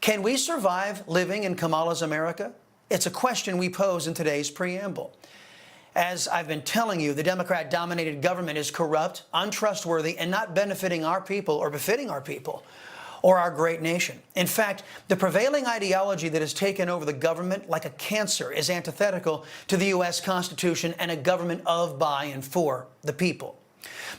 Can we survive living in Kamala's America? It's a question we pose in today's preamble. As I've been telling you, the Democrat-dominated government is corrupt, untrustworthy, and not benefiting our people or befitting our people or our great nation. In fact, the prevailing ideology that has taken over the government like a cancer is antithetical to the U.S. Constitution and a government of, by, and for the people.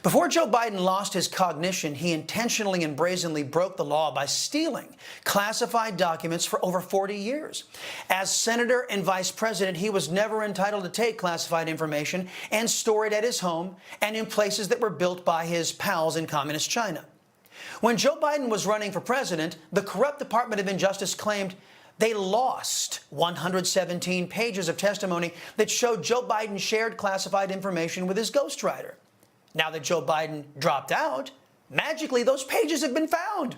Before Joe Biden lost his cognition, he intentionally and brazenly broke the law by stealing classified documents for over 40 years. As senator and vice president, he was never entitled to take classified information and store it at his home and in places that were built by his pals in communist China. When Joe Biden was running for president, the corrupt Department of Justice claimed they lost 117 pages of testimony that showed Joe Biden shared classified information with his ghostwriter. Now that Joe Biden dropped out, magically those pages have been found.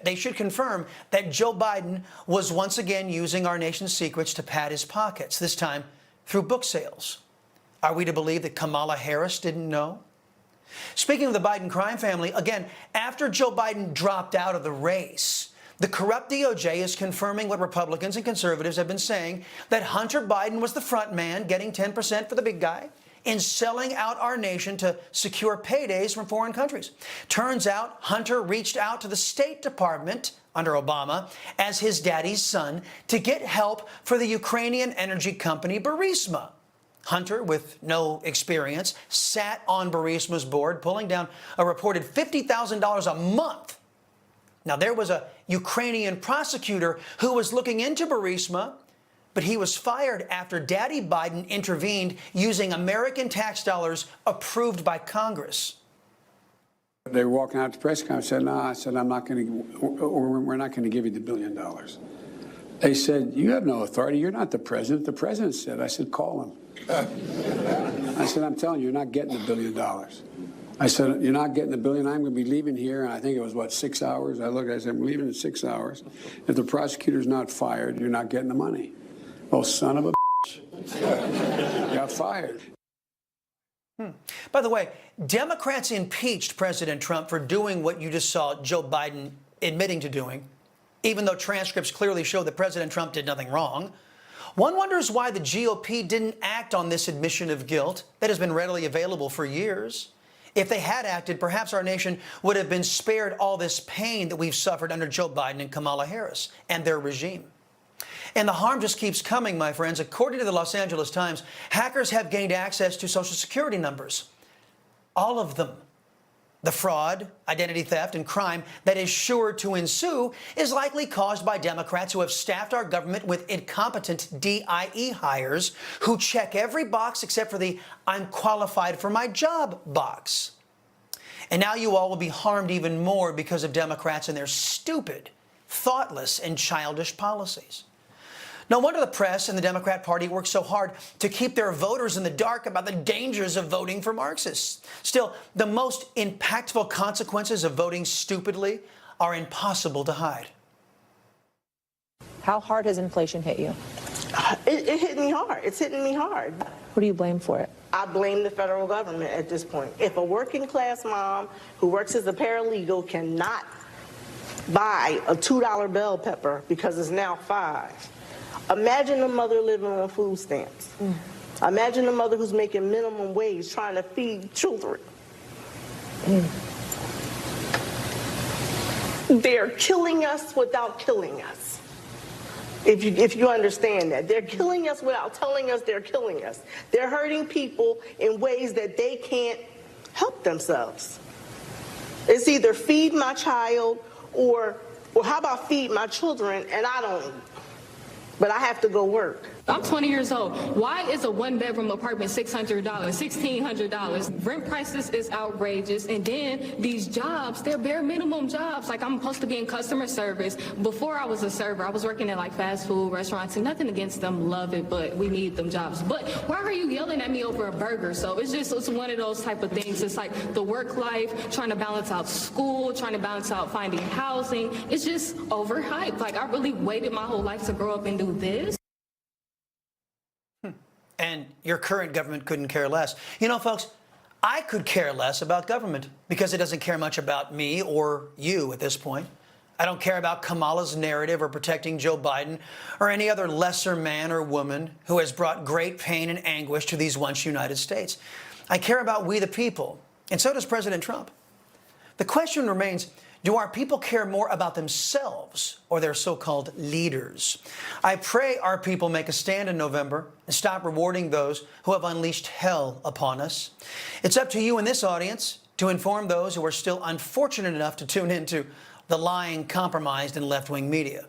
They should confirm that Joe Biden was once again using our nation's secrets to pad his pockets, this time through book sales. Are we to believe that Kamala Harris didn't know? Speaking of the Biden crime family, again, after Joe Biden dropped out of the race, the corrupt DOJ is confirming what Republicans and conservatives have been saying, that Hunter Biden was the front man getting 10% for the big guy in selling out our nation to secure paydays from foreign countries. Turns out Hunter reached out to the State Department under Obama as his daddy's son to get help for the Ukrainian energy company Burisma. Hunter, with no experience, sat on Burisma's board, pulling down a reported $50,000 a month. Now, there was a Ukrainian prosecutor who was looking into Burisma, but he was fired after Daddy Biden intervened using American tax dollars approved by Congress. They were walking out to the press conference. I said, no, I said, I'm not going to, we're not going to give you the $1 billion. They said, you have no authority. You're not the president. The president said. I said, call him. I said, I'm telling you, you're not getting the $1 billion. I said, you're not getting the $1 billion. I'm going to be leaving here. And I think it was, what, 6 hours? I looked, I said, I'm leaving in 6 hours. If the prosecutor's not fired, you're not getting the money. Oh, son of a bitch. Got fired. By the way, Democrats impeached President Trump for doing what you just saw Joe Biden admitting to doing, even though transcripts clearly show that President Trump did nothing wrong. One wonders why the GOP didn't act on this admission of guilt that has been readily available for years. If they had acted, perhaps our nation would have been spared all this pain that we've suffered under Joe Biden and Kamala Harris and their regime. And the harm just keeps coming, my friends. According to the Los Angeles Times, hackers have gained access to Social Security numbers. All of them. The fraud, identity theft, and crime that is sure to ensue is likely caused by Democrats who have staffed our government with incompetent DIE hires who check every box except for the "I'm qualified for my job" box. And now you all will be harmed even more because of Democrats and their stupid, thoughtless, and childish policies. No wonder the press and the Democrat Party work so hard to keep their voters in the dark about the dangers of voting for Marxists. Still, the most impactful consequences of voting stupidly are impossible to hide. How hard has inflation hit you? It hit me hard. It's hitting me hard. Who do you blame for it? I blame the federal government at this point. If a working class mom who works as a paralegal cannot buy a $2 bell pepper because it's now $5, imagine a mother living on food stamps. Imagine a mother who's making minimum wage trying to feed children. They're killing us without killing us. If you understand that. They're killing us without telling us they're killing us. They're hurting people in ways that they can't help themselves. It's either feed my child or how about feed my children and I don't eat. But I have to go work. I'm 20 years old. Why is a one-bedroom apartment $600, $1,600? Rent prices is outrageous. And then these jobs, they're bare minimum jobs. Like, I'm supposed to be in customer service. Before I was a server, I was working at like fast food restaurants, and nothing against them, love it, but we need them jobs. But why are you yelling at me over a burger? So it's one of those type of things. It's like the work life, trying to balance out school, trying to balance out finding housing. It's just overhyped. Like, I really waited my whole life to grow up and do this. And your current government couldn't care less. You know, folks, I could care less about government because it doesn't care much about me or you at this point. I don't care about Kamala's narrative or protecting Joe Biden or any other lesser man or woman who has brought great pain and anguish to these once United States. I care about we the people, and so does President Trump. The question remains, do our people care more about themselves or their so-called leaders? I pray our people make a stand in November and stop rewarding those who have unleashed hell upon us. It's up to you in this audience to inform those who are still unfortunate enough to tune into the lying, compromised, and left-wing media.